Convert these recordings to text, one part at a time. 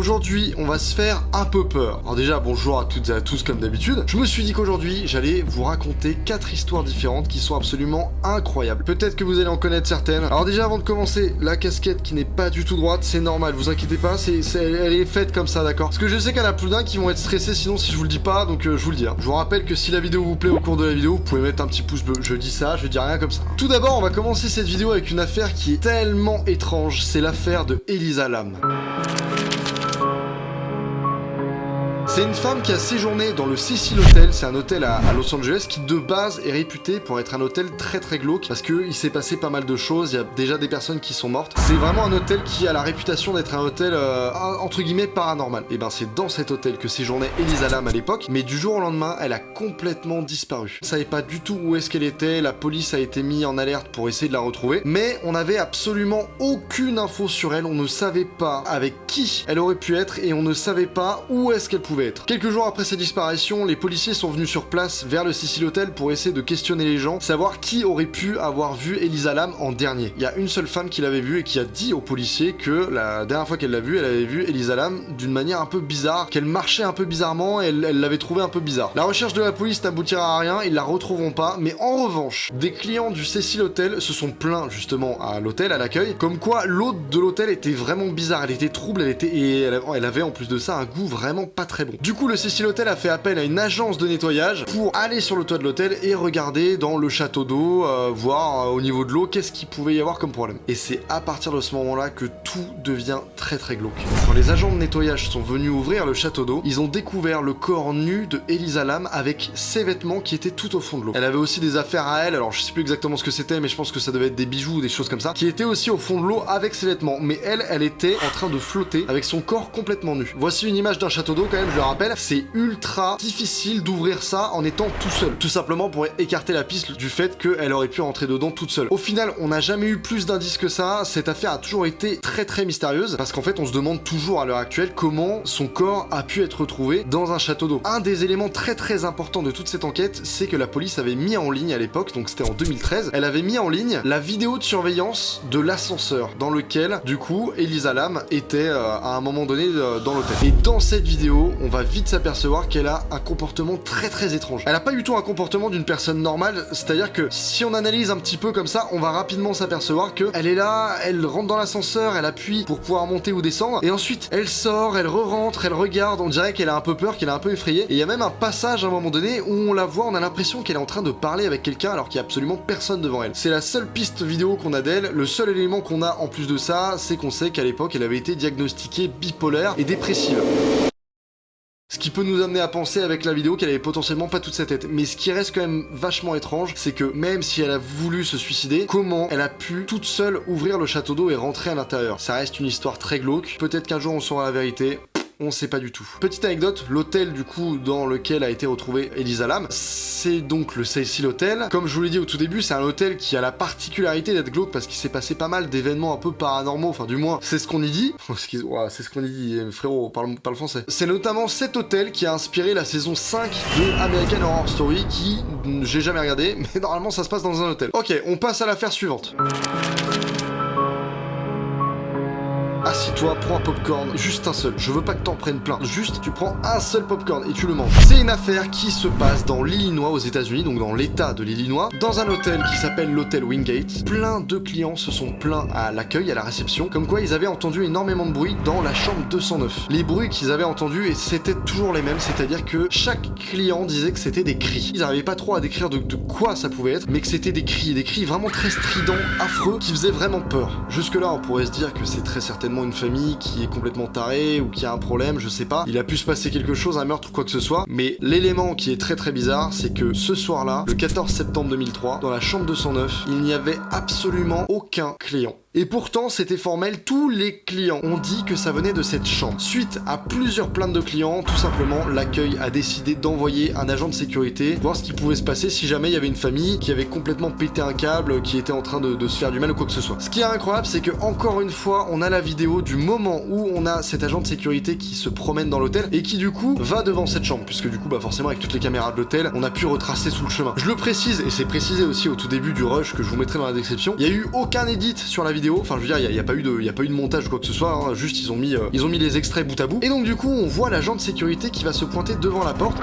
Aujourd'hui, on va se faire un peu peur. Alors déjà, bonjour à toutes et à tous comme d'habitude. Je me suis dit qu'aujourd'hui, j'allais vous raconter 4 histoires différentes qui sont absolument incroyables. Peut-être que vous allez en connaître certaines. Alors déjà, avant de commencer, la casquette qui n'est pas du tout droite, c'est normal, vous inquiétez pas, elle est faite comme ça, d'accord? Parce que je sais qu'il y en a plus d'un qui vont être stressés sinon si je vous le dis pas, donc je vous le dis. Je vous rappelle que si la vidéo vous plaît au cours de la vidéo, vous pouvez mettre un petit pouce bleu. Je dis ça, je dis rien comme ça. Tout d'abord, on va commencer cette vidéo avec une affaire qui est tellement étrange, c'est l'affaire de Elisa Lam. C'est une femme qui a séjourné dans le Cecil Hotel, c'est un hôtel à Los Angeles qui de base est réputé pour être un hôtel très glauque parce qu'il s'est passé pas mal de choses, il y a déjà des personnes qui sont mortes. C'est vraiment un hôtel qui a la réputation d'être un hôtel entre guillemets paranormal. Et ben c'est dans cet hôtel que séjournait Elisa Lam à l'époque, mais du jour au lendemain elle a complètement disparu. On savait pas du tout où est-ce qu'elle était, la police a été mise en alerte pour essayer de la retrouver, mais on n'avait absolument aucune info sur elle, on ne savait pas avec qui elle aurait pu être et on ne savait pas où est-ce qu'elle pouvait être. Quelques jours après sa disparition, les policiers sont venus sur place vers le Cecil Hotel pour essayer de questionner les gens, savoir qui aurait pu avoir vu Elisa Lam en dernier. Il y a une seule femme qui l'avait vue et qui a dit aux policiers que la dernière fois qu'elle l'a vue, elle avait vu Elisa Lam d'une manière un peu bizarre, qu'elle marchait un peu bizarrement et elle l'avait trouvé un peu bizarre. La recherche de la police n'aboutira à rien, ils la retrouveront pas, mais en revanche, des clients du Cecil Hotel se sont plaints justement à l'hôtel, à l'accueil, comme quoi l'hôte de l'hôtel était vraiment bizarre, elle était trouble, elle avait en plus de ça un goût vraiment pas très bon. Du coup, le Cecil Hotel a fait appel à une agence de nettoyage pour aller sur le toit de l'hôtel et regarder dans le château d'eau, voir au niveau de l'eau qu'est-ce qu'il pouvait y avoir comme problème. Et c'est à partir de ce moment-là que tout devient très glauque. Quand les agents de nettoyage sont venus ouvrir le château d'eau, ils ont découvert le corps nu de Elisa Lam avec ses vêtements qui étaient tout au fond de l'eau. Elle avait aussi des affaires à elle, alors je sais plus exactement ce que c'était, mais je pense que ça devait être des bijoux ou des choses comme ça, qui étaient aussi au fond de l'eau avec ses vêtements. Mais elle était en train de flotter avec son corps complètement nu. Voici une image d'un château d'eau quand même, je le rappelle. C'est ultra difficile d'ouvrir ça en étant tout seul. Tout simplement pour écarter la piste du fait qu'elle aurait pu rentrer dedans toute seule. Au final, on n'a jamais eu plus d'indices que ça. Cette affaire a toujours été très mystérieuse parce qu'en fait, on se demande toujours à l'heure actuelle comment son corps a pu être retrouvé dans un château d'eau. Un des éléments très importants de toute cette enquête, c'est que la police avait mis en ligne à l'époque, donc c'était en 2013, elle avait mis en ligne la vidéo de surveillance de l'ascenseur dans lequel, du coup, Elisa Lam était à un moment donné dans l'hôtel. Et dans cette vidéo, on va vite s'apercevoir qu'elle a un comportement très étrange. Elle a pas du tout un comportement d'une personne normale, c'est-à-dire que si on analyse un petit peu comme ça, on va rapidement s'apercevoir que elle est là, elle rentre dans l'ascenseur, elle appuie pour pouvoir monter ou descendre, et ensuite elle sort, elle re-rentre, elle regarde, on dirait qu'elle a un peu peur, qu'elle est un peu effrayée, et il y a même un passage à un moment donné où on la voit, on a l'impression qu'elle est en train de parler avec quelqu'un alors qu'il y a absolument personne devant elle. C'est la seule piste vidéo qu'on a d'elle, le seul élément qu'on a en plus de ça, c'est qu'on sait qu'à l'époque elle avait été diagnostiquée bipolaire et dépressive. Ce qui peut nous amener à penser avec la vidéo qu'elle avait potentiellement pas toute sa tête. Mais ce qui reste quand même vachement étrange, c'est que même si elle a voulu se suicider, comment elle a pu toute seule ouvrir le château d'eau et rentrer à l'intérieur? Ça reste une histoire très glauque. Peut-être qu'un jour on saura la vérité. On sait pas du tout. Petite anecdote, l'hôtel du coup dans lequel a été retrouvée Elisa Lam, c'est donc le Cecil Hotel. Comme je vous l'ai dit au tout début, c'est un hôtel qui a la particularité d'être glauque parce qu'il s'est passé pas mal d'événements un peu paranormaux, enfin du moins c'est ce qu'on y dit. C'est ce qu'on y dit, frérot, parle français. C'est notamment cet hôtel qui a inspiré la saison 5 de American Horror Story qui, j'ai jamais regardé, mais normalement ça se passe dans un hôtel. Ok, on passe à l'affaire suivante. Assis-toi, prends un popcorn, juste un seul. Je veux pas que t'en prennes plein. Juste, tu prends un seul popcorn et tu le manges. C'est une affaire qui se passe dans l'Illinois aux États-Unis, donc dans l'État de l'Illinois, dans un hôtel qui s'appelle l'hôtel Wingate. Plein de clients se sont plaints à l'accueil, à la réception, comme quoi ils avaient entendu énormément de bruit dans la chambre 209. Les bruits qu'ils avaient entendus, et c'était toujours les mêmes, c'est-à-dire que chaque client disait que c'était des cris. Ils n'arrivaient pas trop à décrire de quoi ça pouvait être, mais que c'était des cris vraiment très stridents, affreux, qui faisaient vraiment peur. Jusque-là, on pourrait se dire que c'est très certainement une famille qui est complètement tarée ou qui a un problème, je sais pas. Il a pu se passer quelque chose, un meurtre ou quoi que ce soit. Mais l'élément qui est très bizarre, c'est que ce soir-là, le 14 septembre 2003, dans la chambre 209, il n'y avait absolument aucun client. Et pourtant, c'était formel, tous les clients ont dit que ça venait de cette chambre. Suite à plusieurs plaintes de clients, tout simplement, l'accueil a décidé d'envoyer un agent de sécurité, voir ce qui pouvait se passer si jamais il y avait une famille qui avait complètement pété un câble, qui était en train de se faire du mal ou quoi que ce soit. Ce qui est incroyable, c'est que encore une fois, on a la vidéo du moment où on a cet agent de sécurité qui se promène dans l'hôtel et qui du coup va devant cette chambre, puisque du coup, bah forcément, avec toutes les caméras de l'hôtel, on a pu retracer sous le chemin. Je le précise, et c'est précisé aussi au tout début du rush que je vous mettrai dans la description, il n'y a eu aucun edit sur la vidéo. vidéo, enfin je veux dire, il y a pas eu de montage ou quoi que ce soit, hein. Juste ils ont mis les extraits bout à bout. Et donc du coup, on voit l'agent de sécurité qui va se pointer devant la porte.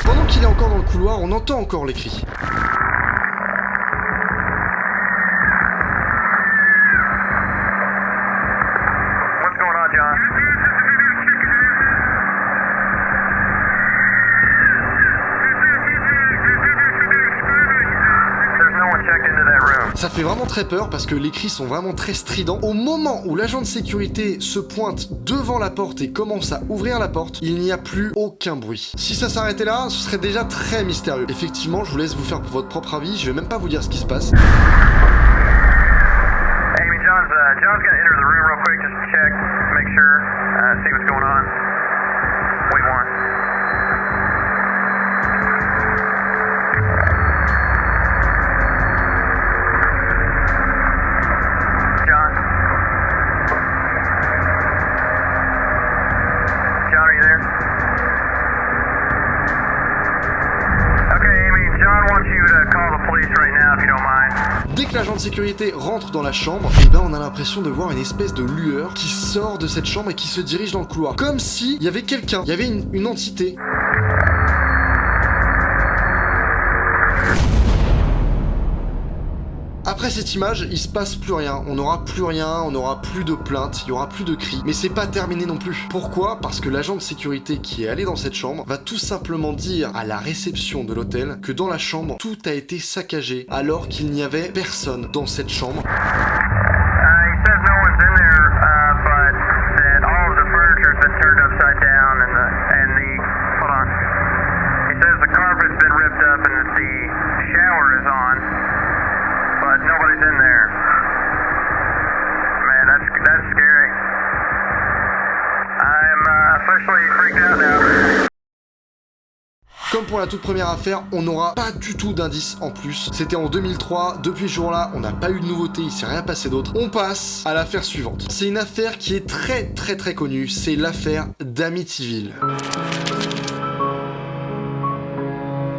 Pendant qu'il est encore dans le couloir, on entend encore les cris. Ça fait vraiment très peur parce que les cris sont vraiment très stridents. Au moment où l'agent de sécurité se pointe devant la porte et commence à ouvrir la porte, il n'y a plus aucun bruit. Si ça s'arrêtait là, ce serait déjà très mystérieux. Effectivement, je vous laisse vous faire votre propre avis, je vais même pas vous dire ce qui se passe. John's gonna enter the room real quick just to check, make sure, see what's going on. Wait one. John? John, are you there? Okay, Amy, John wants you to call the police right now if you don't mind. Dès que l'agent de sécurité rentre dans la chambre, et ben on a l'impression de voir une espèce de lueur qui sort de cette chambre et qui se dirige dans le couloir. Comme si il y avait quelqu'un, il y avait une entité. Après cette image, il se passe plus rien, on n'aura plus rien, on n'aura plus de plaintes, il y aura plus de cris, mais c'est pas terminé non plus. Pourquoi ? Parce que l'agent de sécurité qui est allé dans cette chambre va tout simplement dire à la réception de l'hôtel que dans la chambre, tout a été saccagé alors qu'il n'y avait personne dans cette chambre. Nobody's in there. Man, that's scary. I'm officially freaked out now. Comme pour la toute première affaire, on n'aura pas du tout d'indices en plus. C'était en 2003, depuis ce jour-là, on n'a pas eu de nouveauté, il s'est rien passé d'autre. On passe à l'affaire suivante. C'est une affaire qui est très connue, c'est l'affaire d'Amityville.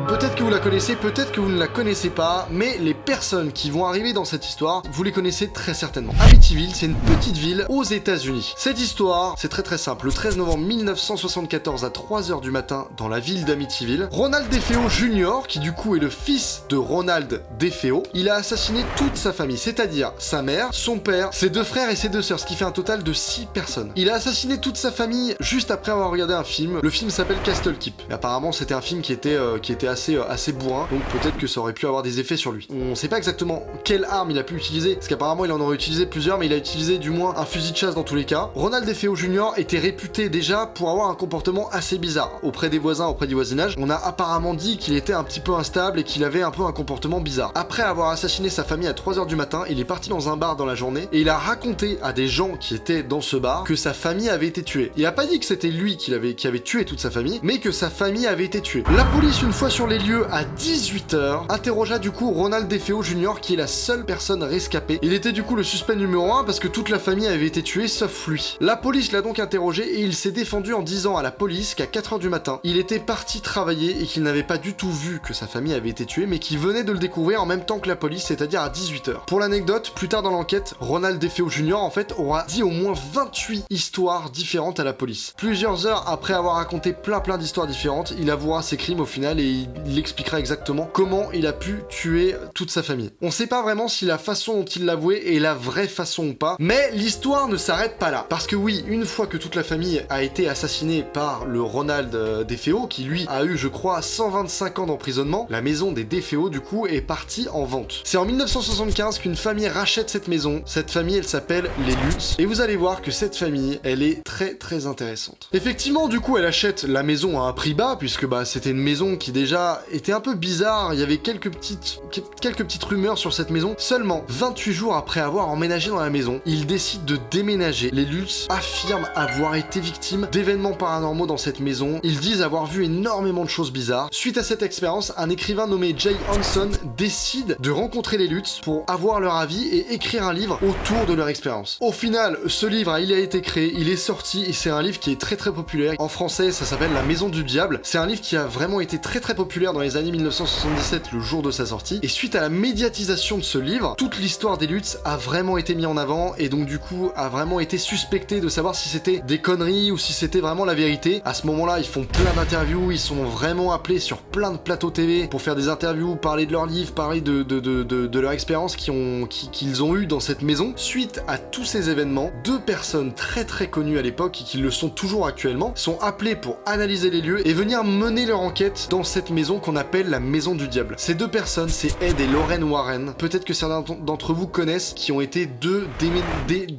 Peut-être que vous la connaissez, peut-être que vous ne la connaissez pas, mais les personnes qui vont arriver dans cette histoire, vous les connaissez très certainement. Amityville, c'est une petite ville aux États-Unis. Cette histoire, c'est très simple. Le 13 novembre 1974 à 3h du matin, dans la ville d'Amityville, Ronald DeFeo Jr., qui du coup est le fils de Ronald DeFeo, il a assassiné toute sa famille, c'est-à-dire sa mère, son père, ses 2 frères et ses 2 sœurs, ce qui fait un total de 6 personnes. Il a assassiné toute sa famille juste après avoir regardé un film. Le film s'appelle Castle Keep. Et apparemment, c'était un film qui était assez bourrin, donc peut-être que ça aurait pu avoir des effets sur lui. On sait pas exactement quelle arme il a pu utiliser, parce qu'apparemment il en aurait utilisé plusieurs, mais il a utilisé du moins un fusil de chasse dans tous les cas. Ronald DeFeo Jr. était réputé déjà pour avoir un comportement assez bizarre auprès des voisins, auprès du voisinage. On a apparemment dit qu'il était un petit peu instable et qu'il avait un peu un comportement bizarre. Après avoir assassiné sa famille à 3h du matin, il est parti dans un bar dans la journée et il a raconté à des gens qui étaient dans ce bar que sa famille avait été tuée. Il a pas dit que c'était lui qui avait tué toute sa famille, mais que sa famille avait été tuée. La police, une fois sur les lieux, à 18h, interrogea du coup Ronald DeFeo Jr. qui est la seule personne rescapée. Il était du coup le suspect numéro 1 parce que toute la famille avait été tuée sauf lui. La police l'a donc interrogé et il s'est défendu en disant à la police qu'à 4h du matin, il était parti travailler et qu'il n'avait pas du tout vu que sa famille avait été tuée mais qu'il venait de le découvrir en même temps que la police, c'est-à-dire à 18h. Pour l'anecdote, plus tard dans l'enquête, Ronald DeFeo Jr. en fait aura dit au moins 28 histoires différentes à la police. Plusieurs heures après avoir raconté plein d'histoires différentes, il avouera ses crimes au final et il expliquera exactement comment il a pu tuer toute sa famille. On sait pas vraiment si la façon dont il l'avouait est la vraie façon ou pas, mais l'histoire ne s'arrête pas là. Parce que oui, une fois que toute la famille a été assassinée par le Ronald DeFeo, qui lui a eu, je crois, 125 ans d'emprisonnement, la maison des DeFeo du coup est partie en vente. C'est en 1975 qu'une famille rachète cette maison. Cette famille, elle s'appelle les Lutz, et vous allez voir que cette famille, elle est très intéressante. Effectivement, du coup, elle achète la maison à un prix bas, puisque bah c'était une maison qui déjà était un peu bizarre, il y avait quelques petites rumeurs sur cette maison. Seulement 28 jours après avoir emménagé dans la maison, ils décident de déménager. Les Lutz affirment avoir été victimes d'événements paranormaux dans cette maison. Ils disent avoir vu énormément de choses bizarres. Suite à cette expérience, un écrivain nommé Jay Hanson décide de rencontrer les Lutz pour avoir leur avis et écrire un livre autour de leur expérience. Au final, ce livre, il a été créé, il est sorti et c'est un livre qui est très très populaire. En français, ça s'appelle La Maison du Diable. C'est un livre qui a vraiment été très très populaire dans les années 1977, le jour de sa sortie. Et suite à la médiatisation de ce livre, toute l'histoire des Lutz a vraiment été mise en avant et donc du coup a vraiment été suspecté de savoir si c'était des conneries ou si c'était vraiment la vérité. À ce moment-là, ils font plein d'interviews, ils sont vraiment appelés sur plein de plateaux TV pour faire des interviews, parler de leur livre, parler de leur expérience qu'ils ont eu dans cette maison. Suite à tous ces événements, deux personnes très très connues à l'époque et qui le sont toujours actuellement sont appelées pour analyser les lieux et venir mener leur enquête dans cette maison qu'on appelle la Maison du Diable. Ces deux personnes, c'est Ed et Lorraine Warren. Peut-être que certains d'entre vous connaissent, qui ont été deux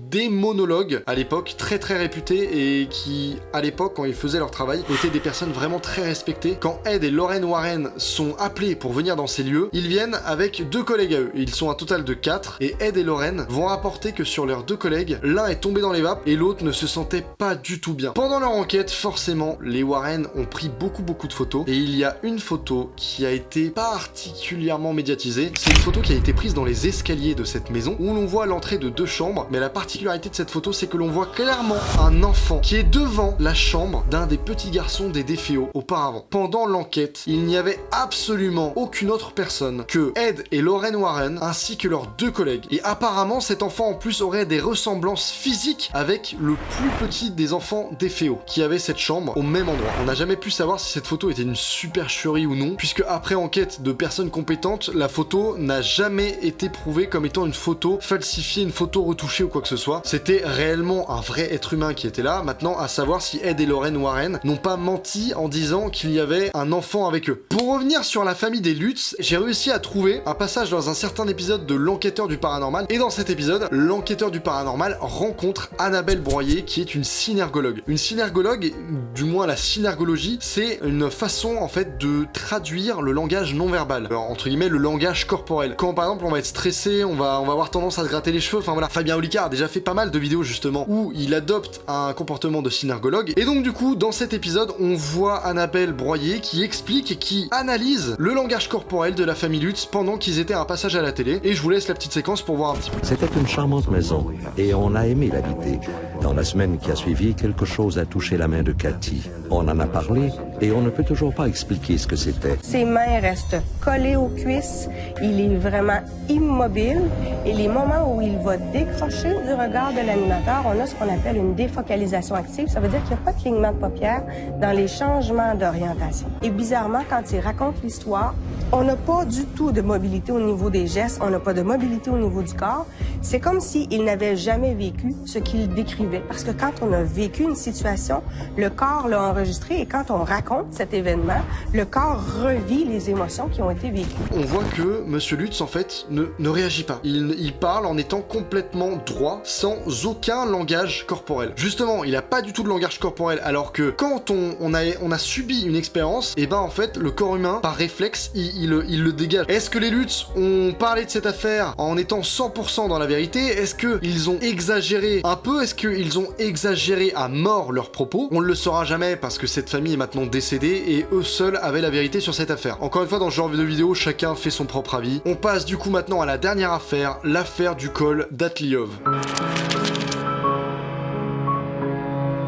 démonologues à l'époque, très très réputés et qui, à l'époque, quand ils faisaient leur travail, étaient des personnes vraiment très respectées. Quand Ed et Lorraine Warren sont appelés pour venir dans ces lieux, ils viennent avec deux collègues à eux. Ils sont un total de 4 et Ed et Lorraine vont rapporter que sur leurs deux collègues, l'un est tombé dans les vapes et l'autre ne se sentait pas du tout bien. Pendant leur enquête, forcément, les Warren ont pris beaucoup de photos et il y a une photo qui a été particulièrement médiatisée. C'est une photo qui a été prise dans les escaliers de cette maison où l'on voit l'entrée de deux chambres, mais la particularité de cette photo, c'est que l'on voit clairement un enfant qui est devant la chambre d'un des petits garçons des DeFeo auparavant. Pendant l'enquête, il n'y avait absolument aucune autre personne que Ed et Lorraine Warren ainsi que leurs deux collègues. Et apparemment, cet enfant en plus aurait des ressemblances physiques avec le plus petit des enfants DeFeo qui avait cette chambre au même endroit. On n'a jamais pu savoir si cette photo était une supercherie ou non, puisque après enquête de personnes compétentes, la photo n'a jamais été prouvée comme étant une photo falsifiée, une photo retouchée ou quoi que ce soit. C'était réellement un vrai être humain qui était là. Maintenant, à savoir si Ed et Lorraine Warren n'ont pas menti en disant qu'il y avait un enfant avec eux. Pour revenir sur la famille des Lutz, j'ai réussi à trouver un passage dans un certain épisode de L'Enquêteur du Paranormal, et dans cet épisode, l'Enquêteur du Paranormal rencontre Annabelle Broyer, qui est une synergologue. Une synergologue, du moins la synergologie, c'est une façon en fait de traduire le langage non verbal, entre guillemets le langage corporel. Quand par exemple on va être stressé, on va avoir tendance à se gratter les cheveux, enfin voilà. Fabien Olicard a déjà fait pas mal de vidéos justement où il adopte un comportement de synergologue, et donc du coup dans cet épisode on voit Annabelle Broyer qui explique et qui analyse le langage corporel de la famille Lutz pendant qu'ils étaient à un passage à la télé, et je vous laisse la petite séquence pour voir un petit peu. C'était une charmante maison et on a aimé l'habiter. Dans la semaine qui a suivi, quelque chose a touché la main de Cathy. On en a parlé et on ne peut toujours pas expliquer ce que c'était. Ses mains restent collées aux cuisses, il est vraiment immobile et les moments où il va décrocher du regard de l'animateur, on a ce qu'on appelle une défocalisation active. Ça veut dire qu'il n'y a pas de clignement de paupières dans les changements d'orientation. Et bizarrement, quand il raconte l'histoire, on n'a pas du tout de mobilité au niveau des gestes, on n'a pas de mobilité au niveau du corps. C'est comme s'il n'avait jamais vécu ce qu'il décrivait. Parce que quand on a vécu une situation, le corps l'a enregistré et quand on raconte cet événement, le corps revit les émotions qui ont été vécues. On voit que Monsieur Lutz, en fait, ne réagit pas. Il parle en étant complètement droit, sans aucun langage corporel. Justement, il n'a pas du tout de langage corporel, alors que quand on a subi une expérience, et ben en fait, le corps humain, par réflexe, il le dégage. Est-ce que les Lutz ont parlé de cette affaire en étant 100% dans la vérité? Est-ce qu'ils ont exagéré un peu? Est-ce qu'ils ont exagéré à mort leurs propos? On ne le saura jamais parce que cette famille est maintenant décédée et eux seuls avaient la vérité sur cette affaire. Encore une fois, dans ce genre de vidéo, chacun fait son propre avis. On passe du coup maintenant à la dernière affaire, l'affaire du col d'Atliov.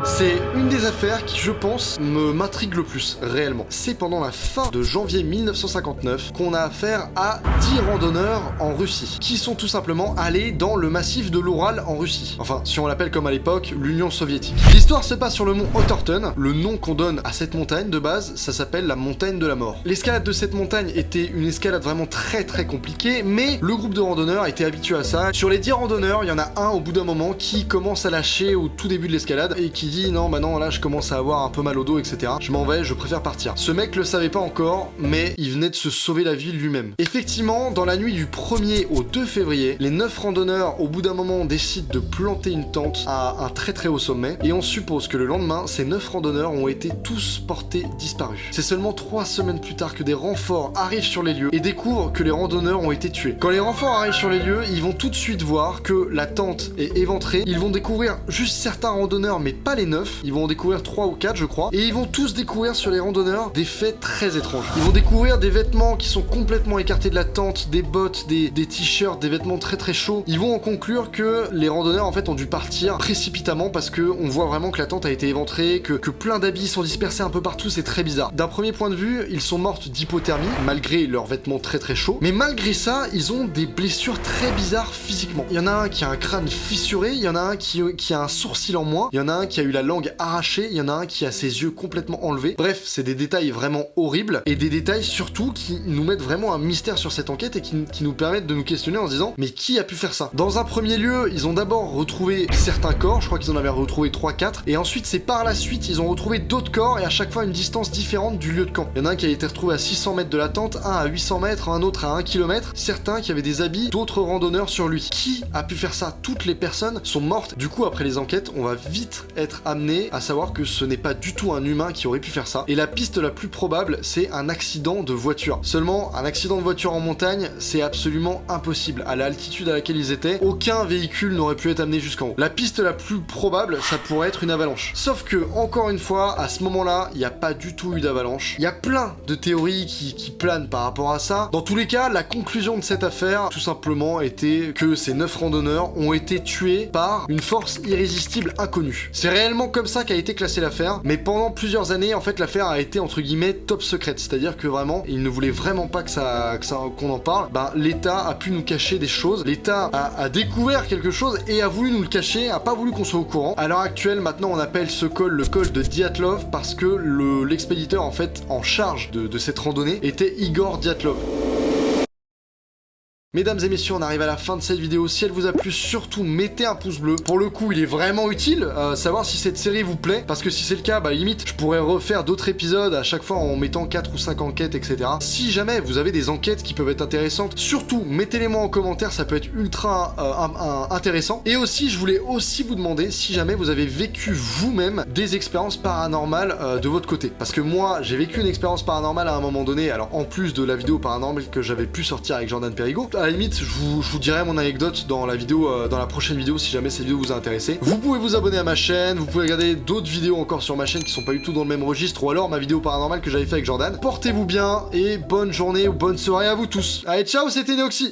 C'est une des affaires qui, je pense, m'intrigue le plus, réellement. C'est pendant la fin de janvier 1959 qu'on a affaire à 10 randonneurs en Russie, qui sont tout simplement allés dans le massif de l'Oural en Russie. Enfin, si on l'appelle comme à l'époque, l'Union soviétique. L'histoire se passe sur le mont Otterton. Le nom qu'on donne à cette montagne, de base, ça s'appelle la montagne de la mort. L'escalade de cette montagne était une escalade vraiment très compliquée, mais le groupe de randonneurs était habitué à ça. Sur les 10 randonneurs, il y en a un au bout d'un moment qui commence à lâcher au tout début de l'escalade et qui dit dit non, bah non, là je commence à avoir un peu mal au dos, etc. Je m'en vais, je préfère partir. Ce mec le savait pas encore, mais il venait de se sauver la vie lui-même. Effectivement, dans la nuit du 1er au 2 février, les 9 randonneurs, au bout d'un moment, décident de planter une tente à un très très haut sommet, et on suppose que le lendemain, ces 9 randonneurs ont été tous portés disparus. C'est seulement 3 semaines plus tard que des renforts arrivent sur les lieux et découvrent que les randonneurs ont été tués. Quand les renforts arrivent sur les lieux, ils vont tout de suite voir que la tente est éventrée. Ils vont découvrir juste certains randonneurs, mais pas les 9. Ils vont en découvrir 3 ou 4, je crois. Et ils vont tous découvrir sur les randonneurs des faits très étranges. Ils vont découvrir des vêtements qui sont complètement écartés de la tente, des bottes, des t-shirts, des vêtements très très chauds. Ils vont en conclure que les randonneurs en fait ont dû partir précipitamment parce que on voit vraiment que la tente a été éventrée, que plein d'habits sont dispersés un peu partout, c'est très bizarre. D'un premier point de vue, ils sont morts d'hypothermie, malgré leurs vêtements très très chauds, mais malgré ça, ils ont des blessures très bizarres physiquement. Il y en a un qui a un crâne fissuré, il y en a un qui a un sourcil en moins, il y en a un qui a eu la langue arrachée, il y en a un qui a ses yeux complètement enlevés. Bref, c'est des détails vraiment horribles, et des détails surtout qui nous mettent vraiment un mystère sur cette enquête et qui nous permettent de nous questionner en se disant mais qui a pu faire ça? Dans un premier lieu, ils ont d'abord retrouvé certains corps, je crois qu'ils en avaient retrouvé 3-4, et ensuite c'est par la suite ils ont retrouvé d'autres corps et à chaque fois une distance différente du lieu de camp. Il y en a un qui a été retrouvé à 600 mètres de la tente, un à 800 mètres, un autre à 1 km, certains qui avaient des habits d'autres randonneurs sur lui. Qui a pu faire ça? Toutes les personnes sont mortes. Du coup, après les enquêtes, on va vite être amené à savoir que ce n'est pas du tout un humain qui aurait pu faire ça. Et la piste la plus probable, c'est un accident de voiture. Seulement, un accident de voiture en montagne, c'est absolument impossible. À l'altitude à laquelle ils étaient, aucun véhicule n'aurait pu être amené jusqu'en haut. La piste la plus probable, ça pourrait être une avalanche. Sauf que, encore une fois, à ce moment-là, il n'y a pas du tout eu d'avalanche. Il y a plein de théories qui planent par rapport à ça. Dans tous les cas, la conclusion de cette affaire, tout simplement, était que ces 9 randonneurs ont été tués par une force irrésistible inconnue. C'est réellement comme ça qu'a été classée l'affaire, mais pendant plusieurs années, en fait, l'affaire a été, entre guillemets, top secrète. C'est-à-dire que vraiment, ils ne voulaient vraiment pas qu'on en parle. Ben, l'État a pu nous cacher des choses. L'État a découvert quelque chose et a voulu nous le cacher, a pas voulu qu'on soit au courant. À l'heure actuelle, maintenant, on appelle ce col le col de Dyatlov parce que l'expéditeur, en fait, en charge de cette randonnée était Igor Dyatlov. Mesdames et messieurs, on arrive à la fin de cette vidéo. Si elle vous a plu, surtout mettez un pouce bleu. Pour le coup, il est vraiment utile, savoir si cette série vous plaît, parce que si c'est le cas, bah limite, je pourrais refaire d'autres épisodes à chaque fois en mettant 4 ou 5 enquêtes, etc. Si jamais vous avez des enquêtes qui peuvent être intéressantes, surtout, mettez-les-moi en commentaire, ça peut être ultra intéressant. Et aussi, je voulais aussi vous demander si jamais vous avez vécu vous-même des expériences paranormales de votre côté. Parce que moi, j'ai vécu une expérience paranormale à un moment donné, alors en plus de la vidéo paranormale que j'avais pu sortir avec Jordan Perigo, à la limite, je vous dirai mon anecdote dans la vidéo, dans la prochaine vidéo si jamais cette vidéo vous a intéressé. Vous pouvez vous abonner à ma chaîne, vous pouvez regarder d'autres vidéos encore sur ma chaîne qui sont pas du tout dans le même registre, ou alors ma vidéo paranormale que j'avais fait avec Jordan. Portez-vous bien et bonne journée ou bonne soirée à vous tous. Allez, ciao, c'était Neoxy.